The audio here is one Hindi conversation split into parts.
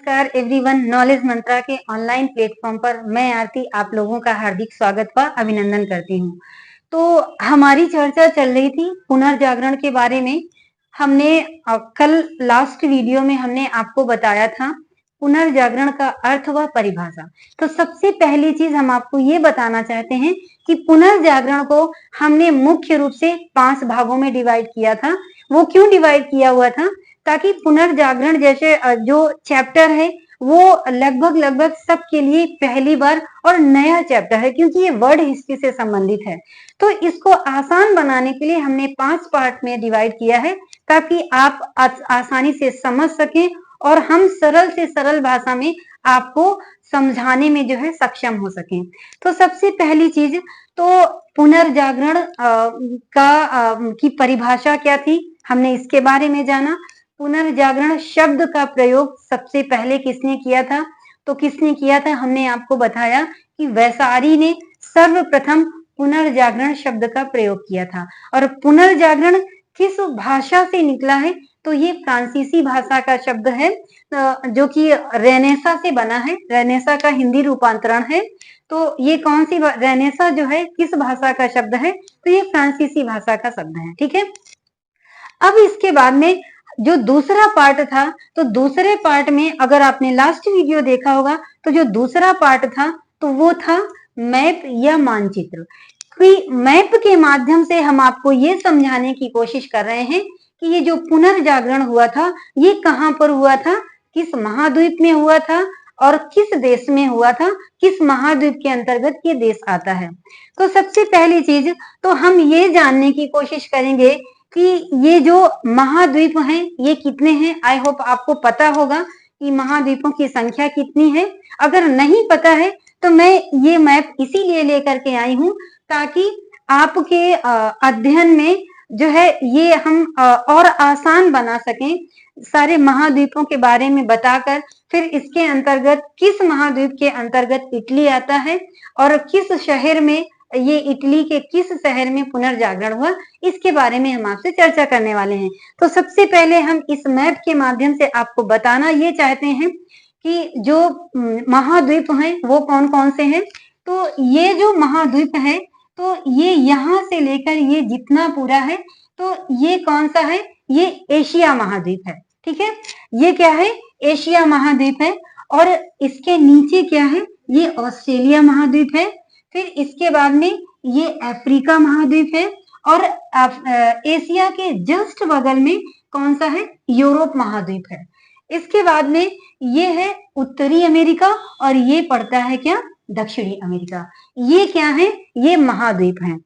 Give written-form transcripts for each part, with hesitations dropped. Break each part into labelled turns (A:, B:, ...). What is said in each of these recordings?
A: नमस्कार एवरीवन। नॉलेज मंत्रा के ऑनलाइन प्लेटफॉर्म पर मैं आरती आप लोगों का हार्दिक स्वागत व अभिनंदन करती हूँ। तो हमारी चर्चा चल रही थी पुनर्जागरण के बारे में। हमने कल लास्ट वीडियो में हमने आपको बताया था पुनर्जागरण का अर्थ व परिभाषा। तो सबसे पहली चीज हम आपको ये बताना चाहते हैं कि पुनर्जागरण को हमने मुख्य रूप से 5 भागों में डिवाइड किया था। वो क्यों डिवाइड किया हुआ था? ताकि पुनर्जागरण जैसे जो चैप्टर है वो लगभग सबके लिए पहली बार और नया चैप्टर है, क्योंकि ये वर्ड हिस्ट्री से संबंधित है। तो इसको आसान बनाने के लिए हमने 5 पार्ट में डिवाइड किया है, ताकि आप आसानी से समझ सकें और हम सरल से सरल भाषा में आपको समझाने में जो है सक्षम हो सकें। तो सबसे पहली चीज तो पुनर्जागरण की परिभाषा क्या थी, हमने इसके बारे में जाना। पुनर्जागरण शब्द का प्रयोग सबसे पहले किसने किया था? तो किसने किया था? हमने आपको बताया कि वैसारी ने सर्वप्रथम पुनर्जागरण शब्द का प्रयोग किया था। और पुनर्जागरण किस भाषा से निकला है? तो ये फ्रांसीसी भाषा का शब्द है, जो कि रेनेसा से बना है। रेनेसा का हिंदी रूपांतरण है। तो ये कौन सी रेनेसा जो है किस भाषा का शब्द है? तो ये फ्रांसीसी भाषा का शब्द है। ठीक है। अब इसके बाद में जो दूसरा पार्ट था, तो दूसरे पार्ट में अगर आपने लास्ट वीडियो देखा होगा तो जो दूसरा पार्ट था तो वो था मैप या मानचित्र। कि मैप के माध्यम से हम आपको ये समझाने की कोशिश कर रहे हैं कि ये जो पुनर्जागरण हुआ था ये कहाँ पर हुआ था, किस महाद्वीप में हुआ था और किस देश में हुआ था, किस महाद्वीप के अंतर्गत ये देश आता है। तो सबसे पहली चीज तो हम ये जानने की कोशिश करेंगे कि ये जो महाद्वीप हैं ये कितने हैं। आई होप आपको पता होगा कि महाद्वीपों की संख्या कितनी है। अगर नहीं पता है तो मैं ये मैप इसीलिए लेकर के आई हूँ ताकि आपके अध्ययन में जो है ये हम और आसान बना सकें, सारे महाद्वीपों के बारे में बताकर। फिर इसके अंतर्गत किस महाद्वीप के अंतर्गत इटली आता है और किस शहर में, ये इटली के किस शहर में पुनर्जागरण हुआ, इसके बारे में हम आपसे चर्चा करने वाले हैं। तो सबसे पहले हम इस मैप के माध्यम से आपको बताना ये चाहते हैं कि जो महाद्वीप हैं वो कौन कौन से हैं। तो ये जो महाद्वीप है तो ये यहाँ से लेकर ये जितना पूरा है तो ये कौन सा है? ये एशिया महाद्वीप है। ठीक है, ये क्या है? एशिया महाद्वीप है। और इसके नीचे क्या है? ये ऑस्ट्रेलिया महाद्वीप है। फिर इसके बाद में ये अफ्रीका महाद्वीप है और एशिया के जस्ट बगल में कौन सा है? यूरोप महाद्वीप है। इसके बाद में ये है उत्तरी अमेरिका और ये पड़ता है क्या? दक्षिणी अमेरिका। ये क्या है? ये महाद्वीप हैं।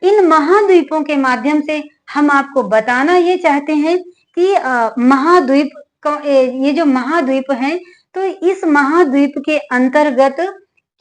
A: इन महाद्वीपों के माध्यम से हम आपको बताना ये चाहते हैं कि महाद्वीप, ये जो महाद्वीप है तो इस महाद्वीप के अंतर्गत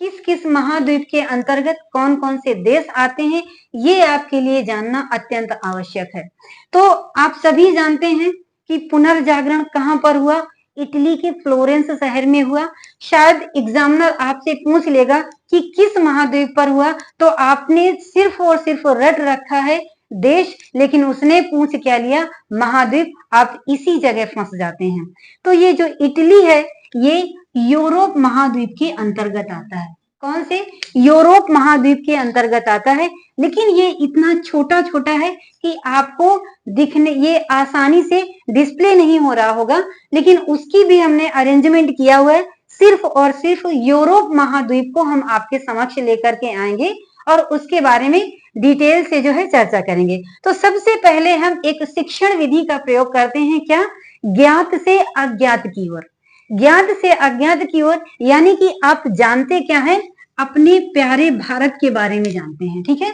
A: किस किस महाद्वीप के अंतर्गत कौन कौन से देश आते हैं, ये आपके लिए जानना अत्यंत आवश्यक है। तो आप सभी जानते हैं कि पुनर्जागरण कहाँ पर हुआ? इटली के फ्लोरेंस शहर में हुआ। शायद एग्जामिनर आपसे पूछ लेगा कि किस महाद्वीप पर हुआ, तो आपने सिर्फ और सिर्फ रट रखा है देश, लेकिन उसने पूछ क्या लिया? महाद्वीप। आप इसी जगह फंस जाते हैं। तो ये जो इटली है ये यूरोप महाद्वीप के अंतर्गत आता है। कौन से? यूरोप महाद्वीप के अंतर्गत आता है। लेकिन ये इतना छोटा छोटा है कि आपको दिखने ये आसानी से डिस्प्ले नहीं हो रहा होगा, लेकिन उसकी भी हमने अरेंजमेंट किया हुआ है। सिर्फ और सिर्फ यूरोप महाद्वीप को हम आपके समक्ष लेकर के आएंगे और उसके बारे में डिटेल से जो है चर्चा करेंगे। तो सबसे पहले हम एक शिक्षण विधि का प्रयोग करते हैं। क्या? ज्ञात से अज्ञात की ओर। ज्ञात से अज्ञात की ओर यानी कि आप जानते क्या है? अपने प्यारे भारत के बारे में जानते हैं। ठीक है,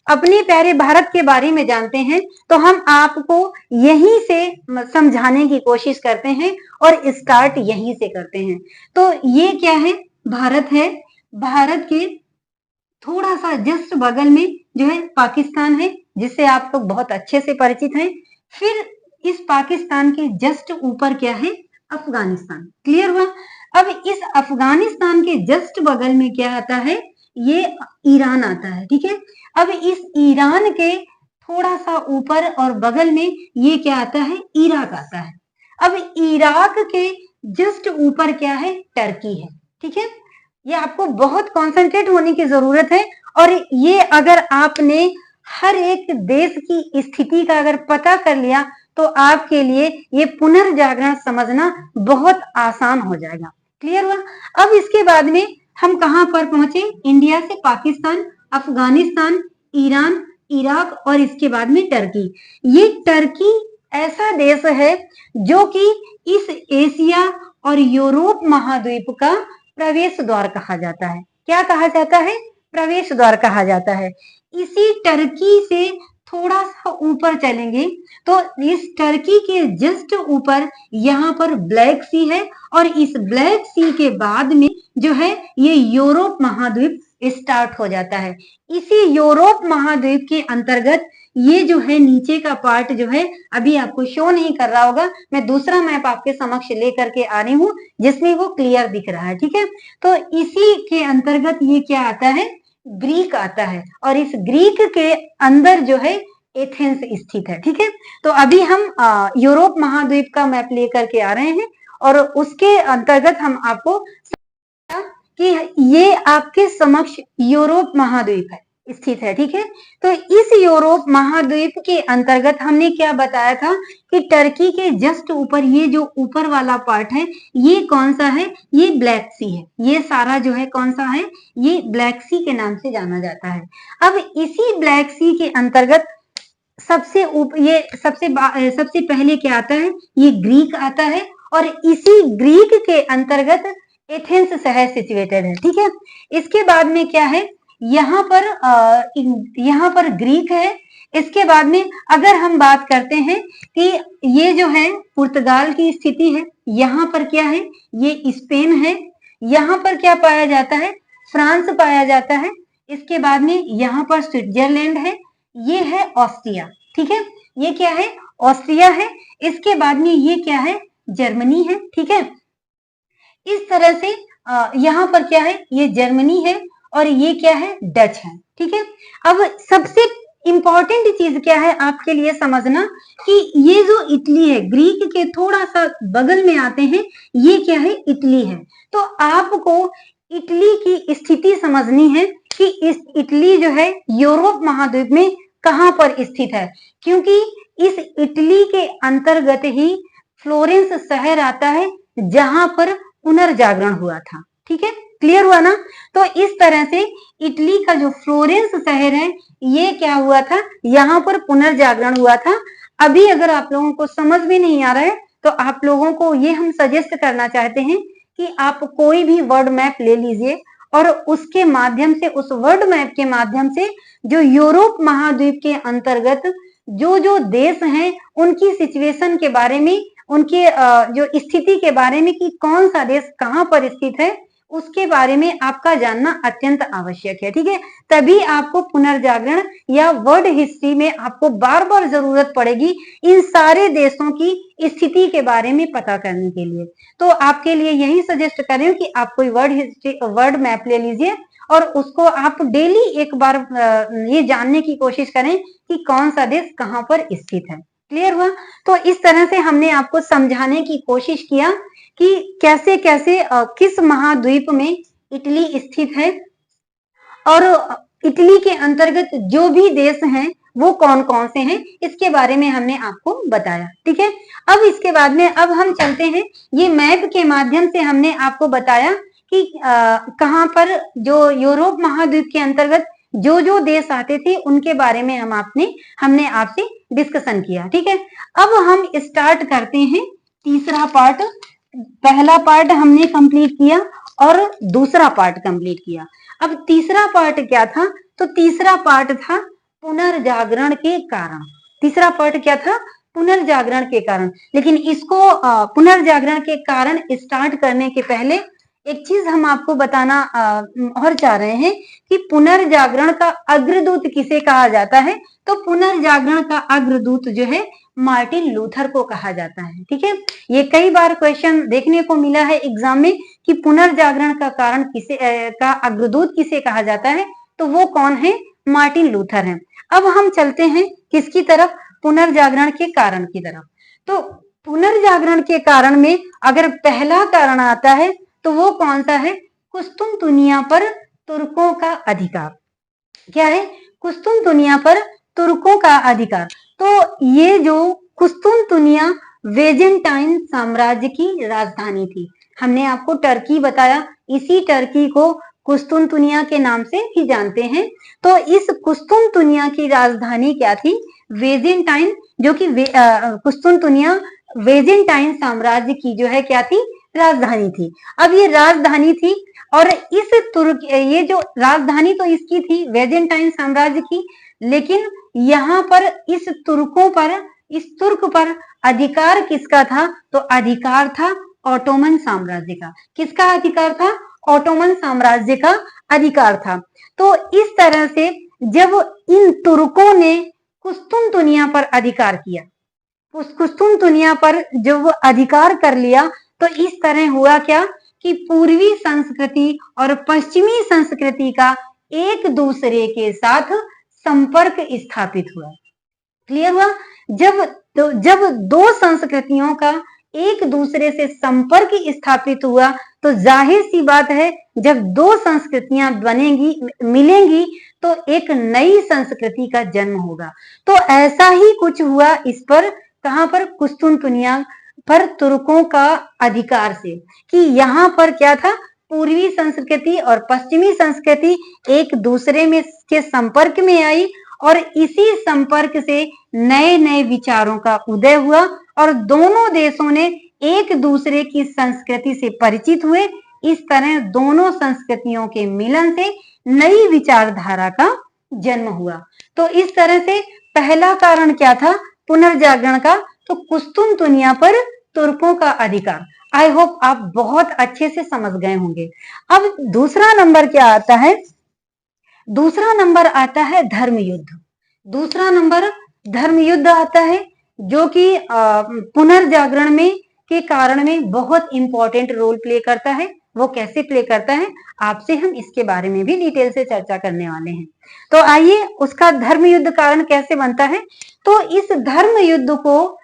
A: अपने प्यारे भारत के बारे में जानते हैं। तो हम आपको यहीं से समझाने की कोशिश करते हैं और स्टार्ट यहीं से करते हैं। तो ये क्या है? भारत है। भारत के थोड़ा सा जस्ट बगल में जो है पाकिस्तान है, जिससे आप लोग बहुत अच्छे से परिचित हैं। फिर इस पाकिस्तान के जस्ट ऊपर क्या है? अफगानिस्तान। क्लियर हुआ? अब इस अफगानिस्तान के जस्ट बगल में क्या आता है? ये ईरान आता है। ठीक है, अब इस ईरान के थोड़ा सा ऊपर और बगल में ये क्या आता है? इराक आता है। अब इराक के जस्ट ऊपर क्या है, टर्की है। ठीक है, ये आपको बहुत कंसंट्रेट होने की जरूरत है। और ये अगर आपने हर एक देश की स्थिति का अगर पता कर लिया तो आपके लिए ये पुनर्जागरण समझना बहुत आसान हो जाएगा। क्लियर हुआ? अब इसके बाद में हम कहां पर पहुंचे, इंडिया से पाकिस्तान, अफगानिस्तान, ईरान, इराक और इसके बाद में टर्की। ये टर्की ऐसा देश है जो कि इस एशिया और यूरोप महाद्वीप का प्रवेश द्वार कहा जाता है। क्या कहा जाता है? प्रवेश द्वार कहा जाता है। इसी टर्की से थोड़ा सा ऊपर चलेंगे तो इस टर्की के जस्ट ऊपर यहाँ पर ब्लैक सी है और इस ब्लैक सी के बाद में जो है ये यूरोप महाद्वीप स्टार्ट हो जाता है। इसी यूरोप महाद्वीप के अंतर्गत ये जो है नीचे का पार्ट जो है अभी आपको शो नहीं कर रहा होगा, मैं दूसरा मैप आपके समक्ष लेकर के आ रही हूँ जिसमें वो क्लियर दिख रहा है। ठीक है, तो इसी के अंतर्गत ये क्या आता है, ग्रीक आता है और इस ग्रीक के अंदर जो है एथेंस स्थित है। ठीक है, तो अभी हम यूरोप महाद्वीप का मैप लेकर के आ रहे हैं और उसके अंतर्गत हम आपको कि ये आपके समक्ष यूरोप महाद्वीप है स्थित है। ठीक है, तो इस यूरोप महाद्वीप के अंतर्गत हमने क्या बताया था कि टर्की के जस्ट ऊपर ये जो ऊपर वाला पार्ट है ये कौन सा है, ये ब्लैक सी है। ये सारा जो है कौन सा है, ये ब्लैक सी के नाम से जाना जाता है। अब इसी ब्लैक सी के अंतर्गत सबसे ये सबसे पहले क्या आता है, ये ग्रीक आता है और इसी ग्रीक के अंतर्गत एथेंस शहर सिचुएटेड है। ठीक है, इसके बाद में क्या है, यहाँ पर ग्रीक है। इसके बाद में अगर हम बात करते हैं कि ये जो है पुर्तगाल की स्थिति है, यहाँ पर क्या है, ये स्पेन है। यहाँ पर क्या पाया जाता है, फ्रांस पाया जाता है। इसके बाद में यहाँ पर स्विट्जरलैंड है, ये है ऑस्ट्रिया। ठीक है, ये क्या है, ऑस्ट्रिया है। इसके बाद में ये क्या है, जर्मनी है। ठीक है, इस तरह से यहाँ पर क्या है, ये जर्मनी है और ये क्या है, डच है। ठीक है, अब सबसे इंपॉर्टेंट चीज क्या है आपके लिए समझना कि ये जो इटली है, ग्रीक के थोड़ा सा बगल में आते हैं, ये क्या है, इटली है। तो आपको इटली की स्थिति समझनी है कि इस इटली जो है यूरोप महाद्वीप में कहां पर स्थित है, क्योंकि इस इटली के अंतर्गत ही फ्लोरेंस शहर आता है जहां पर पुनर्जागरण हुआ था। ठीक है, क्लियर हुआ ना? तो इस तरह से इटली का जो फ्लोरेंस शहर है ये क्या हुआ था, यहाँ पर पुनर्जागरण हुआ था। अभी अगर आप लोगों को समझ में नहीं आ रहा है तो आप लोगों को ये हम सजेस्ट करना चाहते हैं कि आप कोई भी वर्ल्ड मैप ले लीजिए और उसके माध्यम से, उस वर्ल्ड मैप के माध्यम से जो यूरोप महाद्वीप के अंतर्गत जो जो देश हैं उनकी सिचुएशन के बारे में, उनके जो स्थिति के बारे में कि कौन सा देश कहां पर स्थित है उसके बारे में आपका जानना अत्यंत आवश्यक है। ठीक है, तभी आपको पुनर्जागरण या वर्ल्ड हिस्ट्री में आपको बार बार जरूरत पड़ेगी इन सारे देशों की स्थिति के बारे में पता करने के लिए। तो आपके लिए यही सजेस्ट करें कि आप कोई वर्ल्ड मैप ले लीजिए और उसको आप डेली एक बार ये जानने की कोशिश करें कि कौन सा देश कहां पर स्थित है। क्लियर हुआ? तो इस तरह से हमने आपको समझाने की कोशिश किया कि कैसे कैसे किस महाद्वीप में इटली स्थित है और इटली के अंतर्गत जो भी देश हैं वो कौन कौन से हैं, इसके बारे में हमने आपको बताया। ठीक है, अब इसके बाद में अब हम चलते हैं, ये मैप के माध्यम से हमने आपको बताया कि कहां पर जो यूरोप महाद्वीप के अंतर्गत जो जो देश आते थे उनके बारे में हमने आपसे डिस्कशन किया। ठीक है, अब हम स्टार्ट करते हैं तीसरा पार्ट। पहला पार्ट हमने कंप्लीट किया और दूसरा पार्ट कंप्लीट किया। अब तीसरा पार्ट क्या था, तो तीसरा पार्ट था पुनर्जागरण के कारण। तीसरा पार्ट क्या था, पुनर्जागरण के कारण। लेकिन इसको पुनर्जागरण के कारण स्टार्ट करने के पहले एक चीज हम आपको बताना और चाह रहे हैं कि पुनर्जागरण का अग्रदूत किसे कहा जाता है। तो पुनर्जागरण का अग्रदूत जो है मार्टिन लूथर को कहा जाता है। ठीक है, ये कई बार क्वेश्चन देखने को मिला है एग्जाम में कि पुनर्जागरण का कारण का अग्रदूत किसे कहा जाता है, तो वो कौन है, मार्टिन लूथर है। अब हम चलते हैं किसकी तरफ, पुनर्जागरण के कारण की तरफ। तो पुनर्जागरण के कारण में अगर पहला कारण आता है तो वो कौन सा है? कुस्तुनतुनिया पर तुर्कों का अधिकार। क्या है? कुस्तुनतुनिया पर तुर्कों का अधिकार। तो ये जो कुस्तुनतुनिया वेजेंटाइन साम्राज्य की राजधानी थी। हमने आपको टर्की बताया, इसी टर्की को कुस्तुनतुनिया के नाम से भी जानते हैं। तो इस कुस्तुनतुनिया की राजधानी क्या थी? वेजेंटाइन, जो कि कुस्तुनतुनिया वेजेंटाइन साम्राज्य की जो है क्या थी? राजधानी थी। अब ये राजधानी थी और ये जो राजधानी तो इसकी थी वेजेंटाइन साम्राज्य की, लेकिन यहाँ पर इस तुर्क पर अधिकार किसका था? तो अधिकार था ऑटोमन साम्राज्य का। किसका अधिकार था? ऑटोमन साम्राज्य का अधिकार था। तो इस तरह से जब इन तुर्कों ने कुस्तुनतुनिया पर अधिकार किया, उस कुस्तुनतुनिया पर जब अधिकार कर लिया, तो इस तरह हुआ क्या कि पूर्वी संस्कृति और पश्चिमी संस्कृति का एक दूसरे के साथ संपर्क स्थापित हुआ। क्लियर हुआ? जब दो संस्कृतियों का एक दूसरे से संपर्क स्थापित हुआ तो जाहिर सी बात है, जब दो संस्कृतियां बनेंगी, मिलेंगी, तो एक नई संस्कृति का जन्म होगा। तो ऐसा ही कुछ हुआ इस पर, कहां पर? कुस्तुनतुनिया पर तुर्कों का अधिकार से, कि यहाँ पर क्या था? पूर्वी संस्कृति और पश्चिमी संस्कृति एक दूसरे में के संपर्क में आई और इसी संपर्क से नए नए विचारों का उदय हुआ और दोनों देशों ने एक दूसरे की संस्कृति से परिचित हुए। इस तरह दोनों संस्कृतियों के मिलन से नई विचारधारा का जन्म हुआ। तो इस तरह से पहला कारण क्या था पुनर्जागरण का? तो कुस्तुनतुनिया पर तुर्कों का अधिकार। आई होप आप बहुत अच्छे से समझ गए होंगे। अब दूसरा नंबर क्या आता है? दूसरा नंबर आता है धर्म युद्ध। दूसरा नंबर धर्म युद्ध आता है, जो कि पुनर्जागरण में के कारण में बहुत इंपॉर्टेंट रोल प्ले करता है। वो कैसे प्ले करता है, आपसे हम इसके बारे में भी डिटेल से चर्चा करने वाले हैं। तो आइए, उसका धर्म युद्ध कारण कैसे बनता है? तो इस धर्म युद्ध को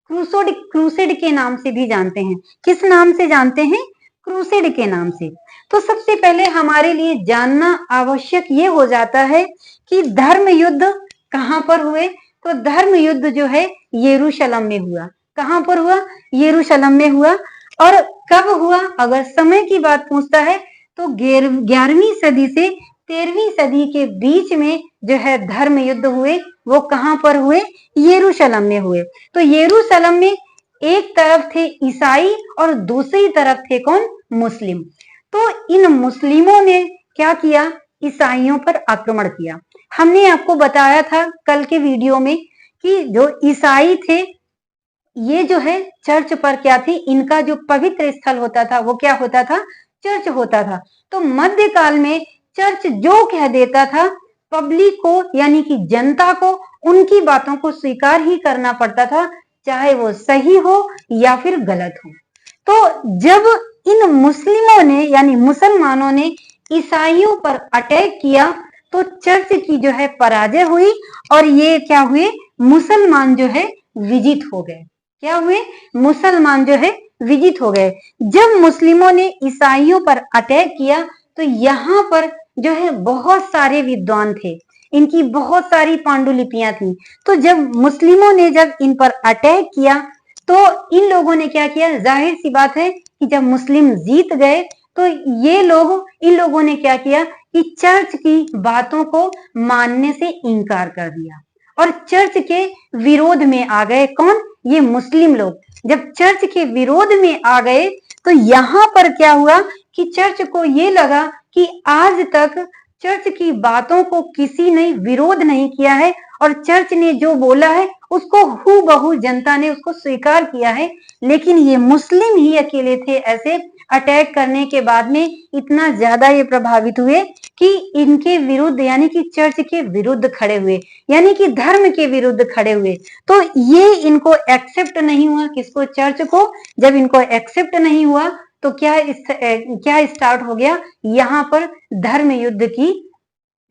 A: क्रूसेड के नाम से भी जानते हैं। किस नाम से जानते हैं? क्रूसेड के नाम से। तो सबसे पहले हमारे लिए जानना आवश्यक ये हो जाता है कि धर्म युद्ध कहां पर हुए? तो धर्म युद्ध जो है यरूशलेम में हुआ। कहां पर हुआ? यरूशलेम में हुआ। और कब हुआ? अगर समय की बात पूछता है तो 11वीं सदी से 13वीं सदी के बीच में जो है धर्म युद्ध हुए। वो कहां पर हुए? यरूशलेम में हुए। तो यरूशलेम में एक तरफ थे ईसाई और दूसरी तरफ थे कौन? मुस्लिम। तो इन मुस्लिमों ने क्या किया? ईसाइयों पर आक्रमण किया। हमने आपको बताया था कल के वीडियो में कि जो ईसाई थे, ये जो है चर्च पर क्या थी? इनका जो पवित्र स्थल होता था वो क्या होता था? चर्च होता था। तो मध्यकाल में चर्च जो कह देता था, पब्लिक को यानी कि जनता को उनकी बातों को स्वीकार ही करना पड़ता था, चाहे वो सही हो या फिर गलत हो। तो जब इन मुस्लिमों ने यानी मुसलमानों ने ईसाइयों पर अटैक किया तो चर्च की जो है पराजय हुई और ये क्या हुए? मुसलमान जो है विजित हो गए। क्या हुए? मुसलमान जो है विजित हो गए। जब मुस्लिमों ने ईसाइयों पर अटैक किया तो यहाँ पर जो है बहुत सारे विद्वान थे, इनकी बहुत सारी पांडुलिपियां थी। तो जब मुस्लिमों ने जब इन पर अटैक किया तो इन लोगों ने क्या किया? जाहिर सी बात है कि जब मुस्लिम जीत गए तो इन लोगों ने क्या किया कि चर्च की बातों को मानने से इनकार कर दिया और चर्च के विरोध में आ गए। कौन? ये मुस्लिम लोग। जब चर्च के विरोध में आ गए तो यहाँ पर क्या हुआ कि चर्च को ये लगा कि आज तक चर्च की बातों को किसी ने विरोध नहीं किया है और चर्च ने जो बोला है उसको हूबहू जनता ने उसको स्वीकार किया है, लेकिन ये मुस्लिम ही अकेले थे ऐसे अटैक करने के बाद में इतना ज्यादा ये प्रभावित हुए कि इनके विरुद्ध यानी कि चर्च के विरुद्ध खड़े हुए, यानी कि धर्म के विरुद्ध खड़े हुए। तो ये इनको एक्सेप्ट नहीं हुआ। किसको? चर्च को। जब इनको एक्सेप्ट नहीं हुआ तो क्या स्टार्ट हो गया? यहाँ पर धर्म युद्ध की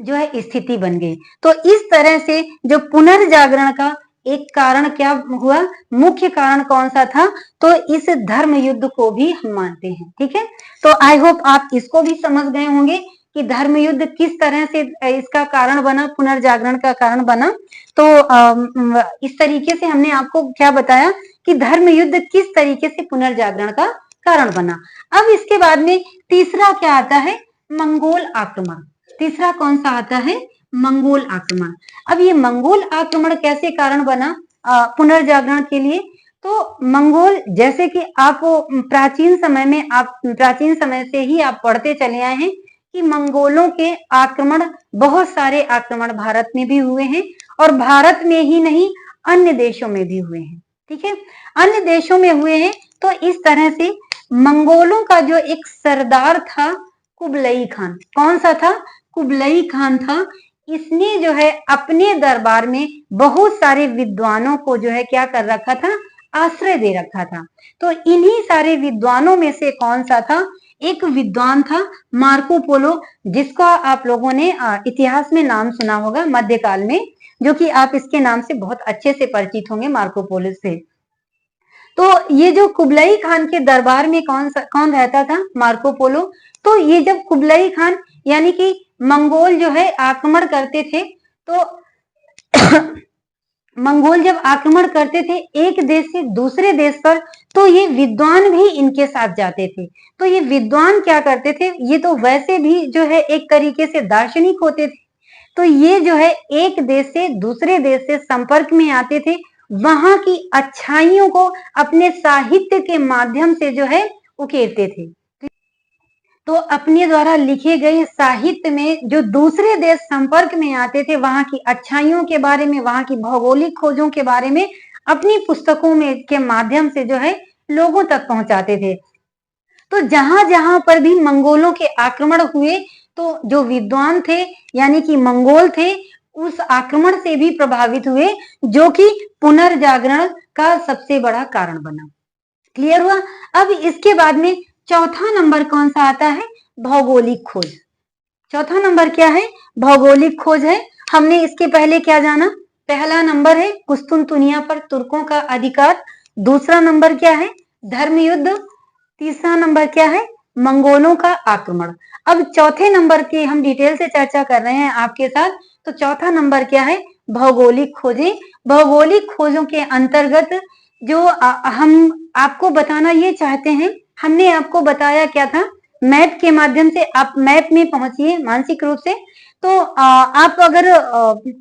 A: जो है स्थिति बन गई। तो इस तरह से जो पुनर्जागरण का एक कारण क्या हुआ, मुख्य कारण कौन सा था, तो इस धर्म युद्ध को भी हम मानते हैं। ठीक है, तो आई होप आप इसको भी समझ गए होंगे कि धर्म युद्ध किस तरह से इसका कारण बना, पुनर्जागरण का कारण बना। तो इस तरीके से हमने आपको क्या बताया कि धर्म युद्ध किस तरीके से पुनर्जागरण का कारण बना। अब इसके बाद में तीसरा क्या आता है, मंगोल आक्रमण। तीसरा कौन सा आता है, मंगोल आक्रमण। अब ये मंगोल आक्रमण कैसे कारण बना पुनर्जागरण के लिए, तो मंगोल, जैसे कि आप प्राचीन समय में, आप प्राचीन समय से ही आप पढ़ते चले आए हैं कि मंगोलों के आक्रमण, बहुत सारे आक्रमण भारत में भी हुए हैं और भारत में ही नहीं अन्य देशों में भी हुए हैं। ठीक है, अन्य देशों में हुए हैं। तो इस तरह से मंगोलों का जो एक सरदार था कुबलई खान, कौन सा था, कुबलई खान था। इसने जो है अपने दरबार में बहुत सारे विद्वानों को जो है क्या कर रखा था, आश्रय दे रखा था। तो इन्हीं सारे विद्वानों में से कौन सा था, एक विद्वान था मार्को पोलो, जिसका आप लोगों ने इतिहास में नाम सुना होगा मध्यकाल में, जो कि आप इसके नाम से बहुत अच्छे से परिचित होंगे, मार्को पोलो से। तो ये जो कुबलई खान के दरबार में कौन रहता था, मार्को पोलो। तो ये जब कुबलई खान यानी कि मंगोल जो है आक्रमण करते थे, तो मंगोल जब आक्रमण करते थे एक देश से दूसरे देश पर, तो ये विद्वान भी इनके साथ जाते थे। तो ये विद्वान क्या करते थे, ये तो वैसे भी जो है एक तरीके से दार्शनिक होते थे। तो ये जो है एक देश से दूसरे देश से संपर्क में आते थे, वहां की अच्छाइयों को अपने साहित्य के माध्यम से जो है उकेरते थे। तो अपने द्वारा लिखे गए साहित्य में जो दूसरे देश संपर्क में आते थे, वहां की अच्छाइयों के बारे में, वहां की भौगोलिक खोजों के बारे में अपनी पुस्तकों में के माध्यम से जो है लोगों तक पहुंचाते थे। तो जहां जहां पर भी मंगोलों के आक्रमण हुए, तो जो विद्वान थे यानी कि मंगोल थे, उस आक्रमण से भी प्रभावित हुए, जो कि पुनर्जागरण का सबसे बड़ा कारण बना। क्लियर हुआ। अब इसके बाद में चौथा नंबर कौन सा आता है, भौगोलिक खोज। चौथा नंबर क्या है, भौगोलिक खोज है। हमने इसके पहले क्या जाना, पहला नंबर है कुस्तुनतुनिया पर तुर्कों का अधिकार, दूसरा नंबर क्या है, धर्म युद्ध, तीसरा नंबर क्या है, मंगोलों का आक्रमण। अब चौथे नंबर की हम डिटेल से चर्चा कर रहे हैं आपके साथ। तो चौथा नंबर क्या है, भौगोलिक खोजें। भौगोलिक खोजों के अंतर्गत जो हम आपको बताना ये चाहते हैं, हमने आपको बताया क्या था, मैप के माध्यम से आप मैप में पहुंचिए मानसिक रूप से। तो आप अगर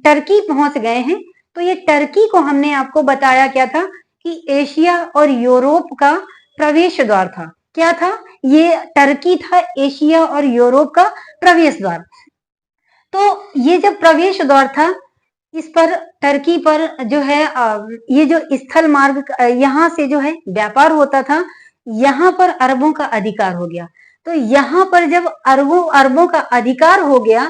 A: टर्की पहुंच गए हैं, तो ये टर्की को हमने आपको बताया क्या था कि एशिया और यूरोप का प्रवेश द्वार था। क्या था, ये टर्की था एशिया और यूरोप का प्रवेश द्वार। तो ये जब प्रवेश द्वार था, इस पर टर्की पर जो है ये जो स्थल मार्ग यहाँ से जो है व्यापार होता था, यहाँ पर अरबों का अधिकार हो गया। तो यहाँ पर जब अरबों का अधिकार हो गया,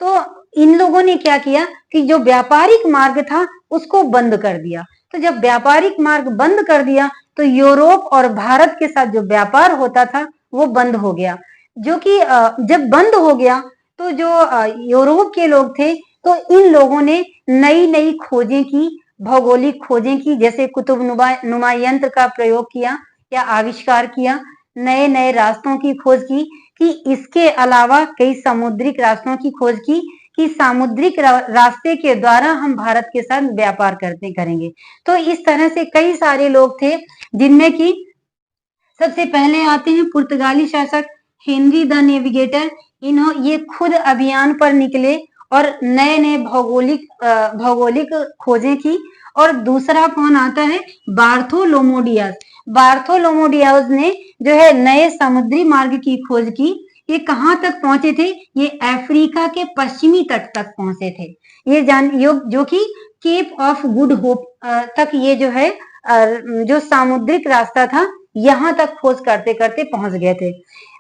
A: तो इन लोगों ने क्या किया कि जो व्यापारिक मार्ग था उसको बंद कर दिया। तो जब व्यापारिक मार्ग बंद कर दिया, तो यूरोप और भारत के साथ जो व्यापार होता था वो बंद हो गया। जो कि जब बंद हो गया, तो जो यूरोप के लोग थे, तो इन लोगों ने नई नई खोजें की, भौगोलिक खोजें की, जैसे कुतुब नुमा यंत्र का प्रयोग किया या आविष्कार किया, नए नए रास्तों की खोज की, कि इसके अलावा कई समुद्रिक रास्तों की खोज की, कि सामुद्रिक रास्ते के द्वारा हम भारत के साथ व्यापार करेंगे। तो इस तरह से कई सारे लोग थे, जिनमें कि सबसे पहले आते हैं पुर्तगाली शासक हेनरी द नेविगेटर। ये खुद अभियान पर निकले और नए नए भौगोलिक खोजें की। और दूसरा कौन आता है, बार्थोलोमोडियास। बार्थोलोमोडियास ने जो है नए समुद्री मार्ग की खोज की। ये कहाँ तक पहुंचे थे, ये अफ्रीका के पश्चिमी तट तक पहुंचे थे। ये जो कि केप ऑफ गुड होप तक ये जो है जो सामुद्रिक रास्ता था, यहाँ तक खोज करते करते पहुंच गए थे।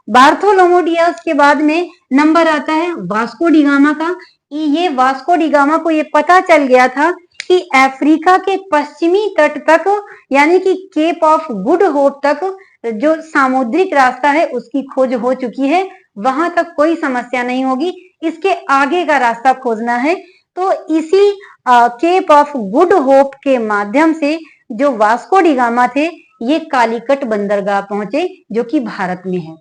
A: बार्थोलोमोडियास के बाद में नंबर आता है वास्को डी गामा का। ये वास्को डी गामा को ये पता चल गया था कि अफ्रीका के पश्चिमी तट तक, यानी कि केप ऑफ गुड होप तक जो सामुद्रिक रास्ता है उसकी खोज हो चुकी है, वहां तक कोई समस्या नहीं होगी, इसके आगे का रास्ता खोजना है। तो इसी केप ऑफ गुड होप के माध्यम से जो वास्को डी गामा थे, ये कालीकट बंदरगाह पहुंचे, जो कि भारत में है।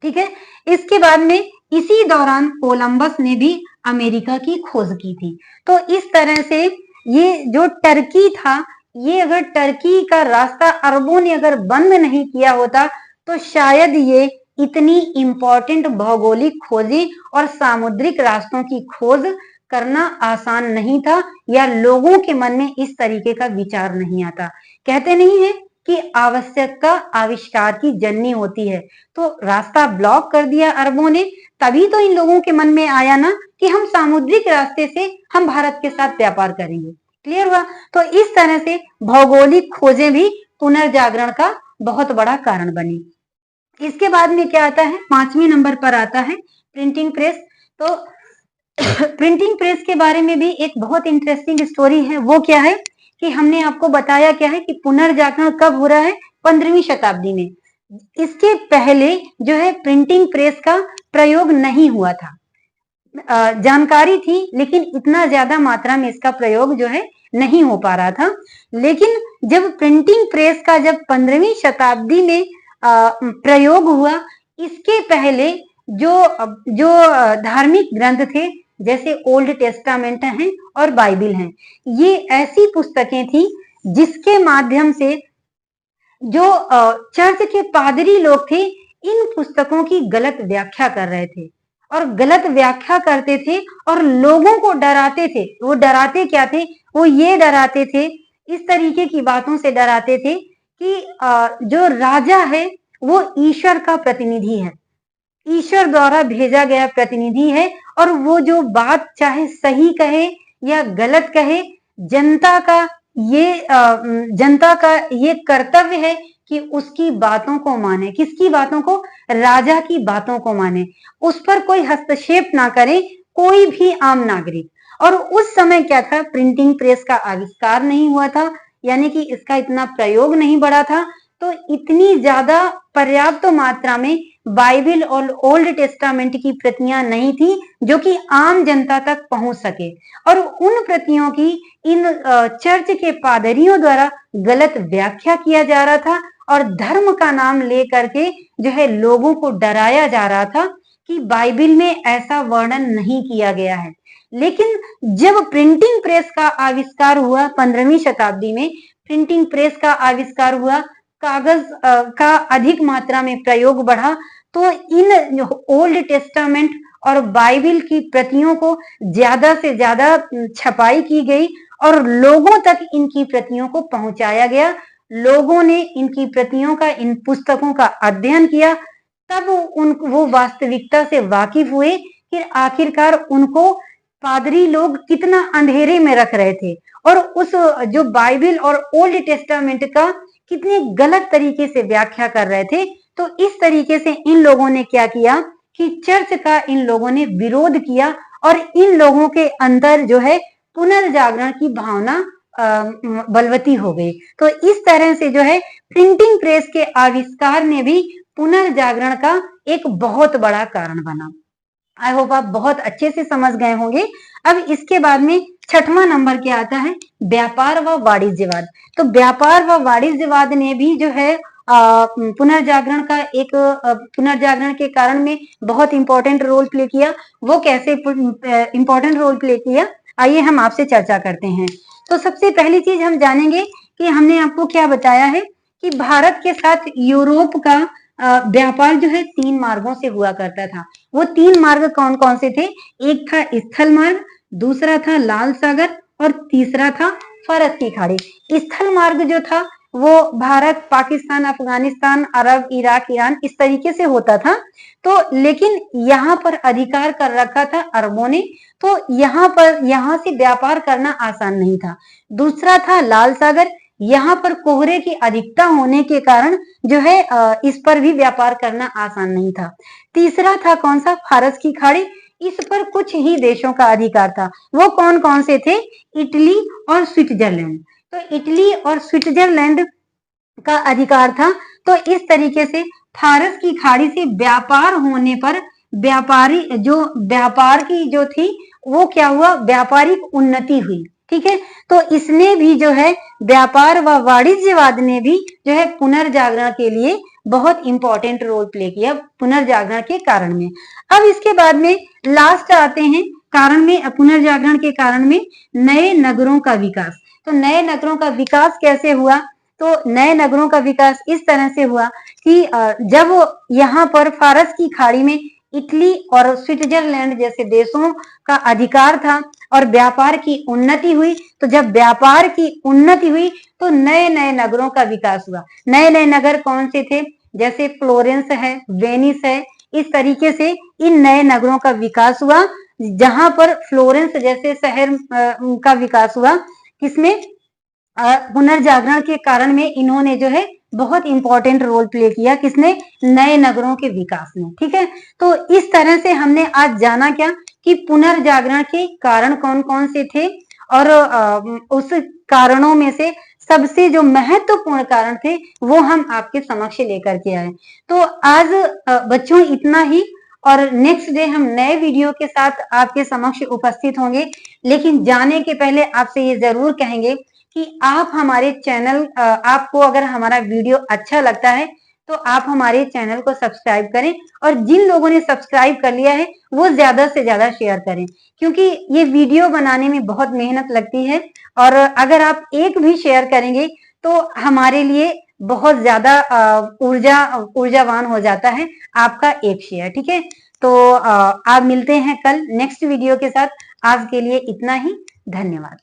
A: ठीक है। इसके बाद में इसी दौरान कोलंबस ने भी अमेरिका की खोज की थी। तो इस तरह से ये जो टर्की था, ये अगर टर्की का रास्ता अरबों ने अगर बंद नहीं किया होता, तो शायद ये इतनी इंपॉर्टेंट भौगोलिक खोजें और सामुद्रिक रास्तों की खोज करना आसान नहीं था, या लोगों के मन में इस तरीके का विचार नहीं आता। कहते नहीं है कि आवश्यक का आविष्कार की जननी होती है। तो रास्ता ब्लॉक कर दिया अरबों ने, तभी तो इन लोगों के मन में आया ना कि हम सामुद्रिक रास्ते से हम भारत के साथ व्यापार करेंगे। क्लियर हुआ? तो इस तरह से भौगोलिक खोजें भी पुनर्जागरण का बहुत बड़ा कारण बनी। इसके बाद में क्या आता है? 5वें नंबर पर आता है प्रिंटिंग प्रेस। तो प्रिंटिंग प्रेस के बारे में भी एक बहुत इंटरेस्टिंग स्टोरी है। वो क्या है कि हमने आपको बताया क्या है कि पुनर्जागरण कब हो रहा है? 15वीं शताब्दी में। इसके पहले जो है प्रिंटिंग प्रेस का प्रयोग नहीं हुआ था। जानकारी थी, लेकिन इतना ज्यादा मात्रा में इसका प्रयोग जो है नहीं हो पा रहा था। लेकिन जब प्रिंटिंग प्रेस का जब 15वीं शताब्दी में प्रयोग हुआ, इसके पहले जो जो धार्मिक ग्रंथ थे, जैसे ओल्ड टेस्टामेंट हैं और बाइबिल हैं, ये ऐसी पुस्तकें थी जिसके माध्यम से जो चर्च के पादरी लोग थे, इन पुस्तकों की गलत व्याख्या कर रहे थे और गलत व्याख्या करते थे और लोगों को डराते थे। वो डराते क्या थे? वो ये डराते थे, इस तरीके की बातों से डराते थे कि जो राजा है वो ईश्वर का प्रतिनिधि है, ईश्वर द्वारा भेजा गया प्रतिनिधि है, और वो जो बात चाहे सही कहे या गलत कहे, जनता का ये कर्तव्य है कि उसकी बातों को माने। किसकी बातों को? राजा की बातों को माने, उस पर कोई हस्तक्षेप ना करे कोई भी आम नागरिक। और उस समय क्या था? प्रिंटिंग प्रेस का आविष्कार नहीं हुआ था, यानी कि इसका इतना प्रयोग नहीं बढ़ा था। तो इतनी ज्यादा पर्याप्त मात्रा में बाइबिल और ओल्ड टेस्टामेंट की प्रतियां नहीं थी जो कि आम जनता तक पहुंच सके, और उन प्रतियों की इन चर्च के पादरियों द्वारा गलत व्याख्या किया जा रहा था, और धर्म का नाम लेकर के जो है लोगों को डराया जा रहा था कि बाइबिल में ऐसा वर्णन नहीं किया गया है। लेकिन जब प्रिंटिंग प्रेस का आविष्कार हुआ 15वीं शताब्दी में, प्रिंटिंग प्रेस का आविष्कार हुआ, कागज का अधिक मात्रा में प्रयोग बढ़ा, तो इन ओल्ड टेस्टामेंट और बाइबिल की प्रतियों को ज्यादा से ज्यादा छपाई की गई और लोगों तक इनकी प्रतियों को पहुंचाया गया। लोगों ने इनकी प्रतियों का, इन पुस्तकों का अध्ययन किया, तब वो वास्तविकता से वाकिफ हुए कि आखिरकार उनको पादरी लोग कितना अंधेरे में रख रहे थे, और उस जो बाइबिल और ओल्ड टेस्टामेंट का कितने गलत तरीके से व्याख्या कर रहे थे। तो इस तरीके से इन लोगों ने क्या किया कि चर्च का इन लोगों ने विरोध किया, और इन लोगों के अंदर जो है पुनर्जागरण की भावना बलवती हो गई। तो इस तरह से जो है प्रिंटिंग प्रेस के आविष्कार ने भी पुनर्जागरण का एक बहुत बड़ा कारण बना। आई होप आप बहुत अच्छे से समझ गए होंगे। अब इसके बाद में 6वां नंबर क्या आता है? व्यापार व वाणिज्यवाद। तो व्यापार व वाणिज्यवाद ने भी जो है पुनर्जागरण का एक पुनर्जागरण के कारण में बहुत इंपॉर्टेंट रोल प्ले किया। वो कैसे इंपॉर्टेंट रोल प्ले किया, आइए हम आपसे चर्चा करते हैं। तो सबसे पहली चीज हम जानेंगे कि हमने आपको क्या बताया है कि भारत के साथ यूरोप का व्यापार जो है 3 मार्गों से हुआ करता था। वो 3 मार्ग कौन कौन से थे? एक था स्थल मार्ग, दूसरा था लाल सागर, और तीसरा था फरस की खाड़ी। स्थल मार्ग जो था वो भारत, पाकिस्तान, अफगानिस्तान, अरब, इराक, ईरान, इस तरीके से होता था। तो लेकिन यहाँ पर अधिकार कर रखा था अरबों ने, तो यहाँ से व्यापार करना आसान नहीं था। दूसरा था लाल सागर, यहाँ पर कोहरे की अधिकता होने के कारण जो है इस पर भी व्यापार करना आसान नहीं था। तीसरा था कौन सा? फारस की खाड़ी। इस पर कुछ ही देशों का अधिकार था। वो कौन कौन से थे? इटली और स्विट्जरलैंड। तो इटली और स्विट्जरलैंड का अधिकार था। तो इस तरीके से फारस की खाड़ी से व्यापार होने पर व्यापार की जो थी वो क्या हुआ, व्यापारिक उन्नति हुई। ठीक है, तो इसने भी जो है व्यापार व वाणिज्यवाद ने भी जो है पुनर्जागरण के लिए बहुत इंपॉर्टेंट रोल प्ले किया पुनर्जागरण के कारण में। अब इसके बाद में लास्ट आते हैं कारण में, पुनर्जागरण के कारण में नए नगरों का विकास। तो नए नगरों का विकास कैसे हुआ, तो नए नगरों का विकास इस तरह से हुआ कि जब यहाँ पर फारस की खाड़ी में इटली और स्विट्जरलैंड जैसे देशों का अधिकार था और व्यापार की उन्नति हुई, तो जब व्यापार की उन्नति हुई तो नए नए नगरों का विकास हुआ। नए नए नगर कौन से थे, जैसे फ्लोरेंस है, वेनिस है, इस तरीके से इन नए नगरों का विकास हुआ। जहां पर फ्लोरेंस जैसे शहर का विकास हुआ, किसमें, पुनर्जागरण के कारण में इन्होंने जो है बहुत इंपॉर्टेंट रोल प्ले किया, किसने, नए नगरों के विकास में। ठीक है, तो इस तरह से हमने आज जाना क्या कि पुनर्जागरण के कारण कौन कौन से थे और उस कारणों में से सबसे जो महत्वपूर्ण कारण थे वो हम आपके समक्ष लेकर के आए। तो आज बच्चों इतना ही, और नेक्स्ट डे हम नए वीडियो के साथ आपके समक्ष उपस्थित होंगे। लेकिन जाने के पहले आपसे ये जरूर कहेंगे कि आप हमारे चैनल, आपको अगर हमारा वीडियो अच्छा लगता है तो आप हमारे चैनल को सब्सक्राइब करें, और जिन लोगों ने सब्सक्राइब कर लिया है वो ज्यादा से ज्यादा शेयर करें, क्योंकि ये वीडियो बनाने में बहुत मेहनत लगती है। और अगर आप एक भी शेयर करेंगे तो हमारे लिए बहुत ज्यादा ऊर्जावान हो जाता है आपका एक शेयर। ठीक है, तो आप मिलते हैं कल नेक्स्ट वीडियो के साथ। आज के लिए इतना ही, धन्यवाद।